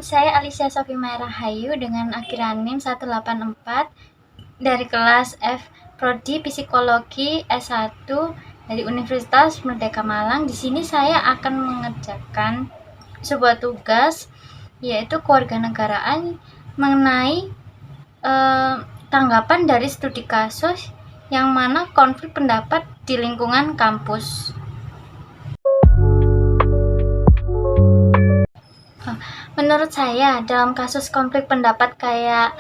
saya Alicia Sofi Rahayu dengan akhiran NIM 184 dari kelas F Prodi Psikologi S1 dari Universitas Merdeka Malang. Di sini saya akan mengerjakan sebuah tugas yaitu kewarganegaraan mengenai tanggapan dari studi kasus yang mana konflik pendapat di lingkungan kampus. Menurut saya, dalam kasus konflik pendapat kayak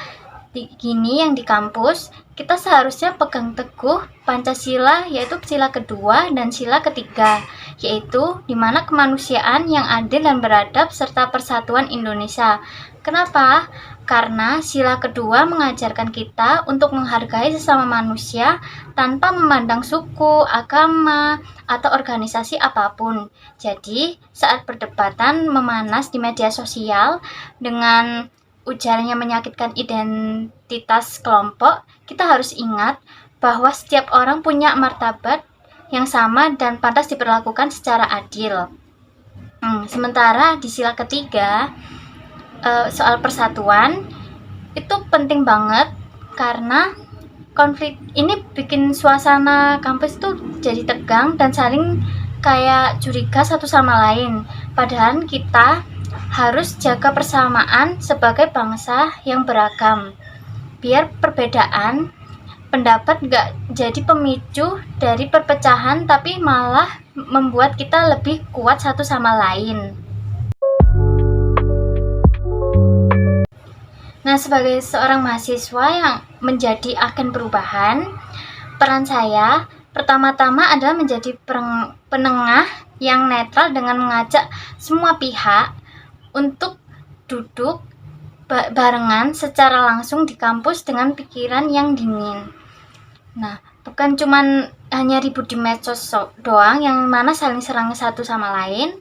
gini yang di kampus, kita seharusnya pegang teguh Pancasila, yaitu sila kedua dan sila ketiga, yaitu di mana kemanusiaan yang adil dan beradab serta persatuan Indonesia. Kenapa? Karena sila kedua mengajarkan kita untuk menghargai sesama manusia tanpa memandang suku, agama, atau organisasi apapun. Jadi, saat perdebatan memanas di media sosial dengan ujarnya menyakitkan identitas kelompok, kita harus ingat bahwa setiap orang punya martabat yang sama dan pantas diperlakukan secara adil. Sementara di sila ketiga, soal persatuan itu penting banget karena konflik ini bikin suasana kampus itu jadi tegang dan saling kayak curiga satu sama lain. Padahal kita harus jaga persamaan sebagai bangsa yang beragam. Biar perbedaan pendapat gak jadi pemicu dari perpecahan, tapi malah membuat kita lebih kuat satu sama lain. Nah, sebagai seorang mahasiswa yang menjadi agen perubahan, peran saya pertama-tama adalah menjadi penengah yang netral dengan mengajak semua pihak untuk duduk barengan secara langsung di kampus dengan pikiran yang dingin. Nah, bukan cuman hanya ribut di medsos doang yang mana saling serang satu sama lain,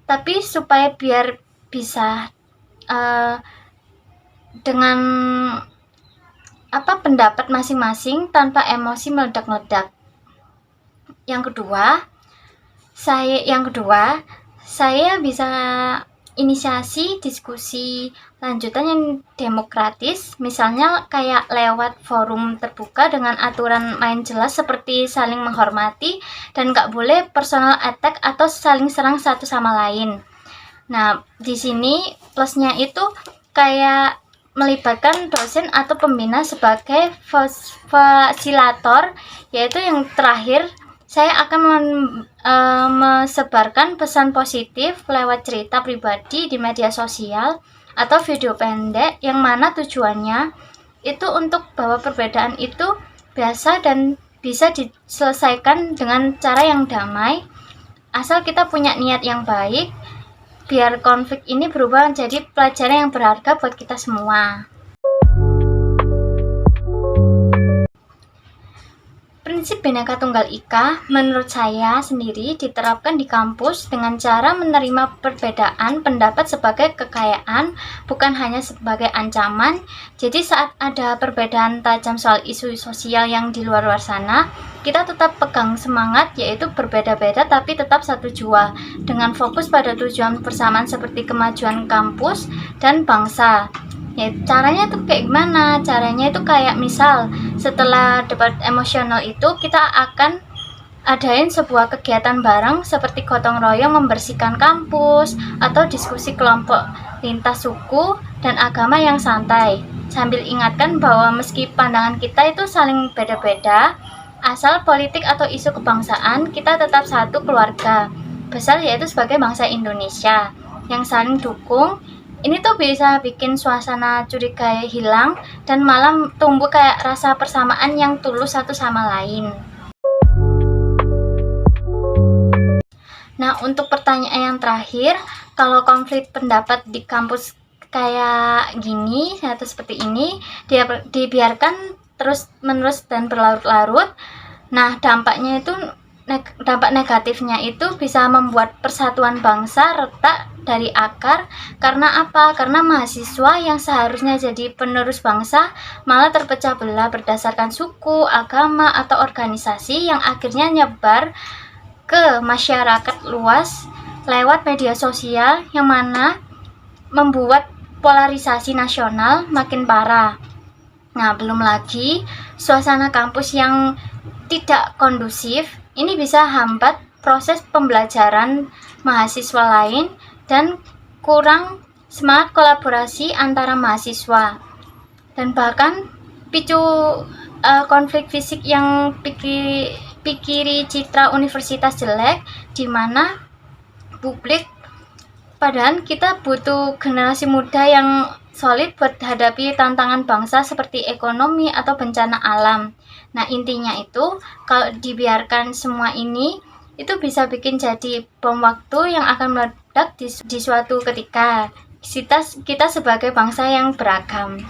tapi supaya biar bisa dengan pendapat masing-masing tanpa emosi meledak-ledak. Yang kedua, saya bisa inisiasi diskusi lanjutan yang demokratis, misalnya kayak lewat forum terbuka dengan aturan main jelas seperti saling menghormati dan gak boleh personal attack atau saling serang satu sama lain. Nah, di sini plusnya itu kayak melibatkan dosen atau pembina sebagai fasilitator, yaitu yang terakhir saya akan menyebarkan pesan positif lewat cerita pribadi di media sosial atau video pendek yang mana tujuannya itu untuk bahwa perbedaan itu biasa dan bisa diselesaikan dengan cara yang damai asal kita punya niat yang baik, biar konflik ini berubah menjadi pelajaran yang berharga buat kita semua. Prinsip Bhinneka Tunggal Ika menurut saya sendiri diterapkan di kampus dengan cara menerima perbedaan pendapat sebagai kekayaan, bukan hanya sebagai ancaman. Jadi saat ada perbedaan tajam soal isu sosial yang di luar sana, kita tetap pegang semangat, yaitu berbeda-beda tapi tetap satu jua, dengan fokus pada tujuan persamaan seperti kemajuan kampus dan bangsa. Ya, caranya tuh kayak gimana? Caranya itu kayak misal setelah debat emosional itu kita akan adain sebuah kegiatan bareng seperti gotong royong membersihkan kampus atau diskusi kelompok lintas suku dan agama yang santai, sambil ingatkan bahwa meski pandangan kita itu saling beda-beda, asal politik atau isu kebangsaan kita tetap satu keluarga besar, yaitu sebagai bangsa Indonesia yang saling dukung. Ini tuh bisa bikin suasana curiga hilang dan malah tumbuh kayak rasa persamaan yang tulus satu sama lain. Nah, untuk pertanyaan yang terakhir, kalau konflik pendapat di kampus kayak gini atau seperti ini dibiarkan terus-menerus dan berlarut-larut, nah dampak negatifnya itu bisa membuat persatuan bangsa retak dari akar. Karena apa? Karena mahasiswa yang seharusnya jadi penerus bangsa malah terpecah belah berdasarkan suku, agama, atau organisasi yang akhirnya nyebar ke masyarakat luas lewat media sosial yang mana membuat polarisasi nasional makin parah. Nah, belum lagi suasana kampus yang tidak kondusif ini bisa hambat proses pembelajaran mahasiswa lain dan kurang semangat kolaborasi antara mahasiswa. Dan bahkan picu konflik fisik yang pikiri citra universitas jelek, di mana publik, padahal kita butuh generasi muda yang solid buat hadapi tantangan bangsa seperti ekonomi atau bencana alam. Nah, intinya itu kalau dibiarkan semua ini itu bisa bikin jadi bom waktu yang akan meledak di suatu ketika kita sebagai bangsa yang beragam.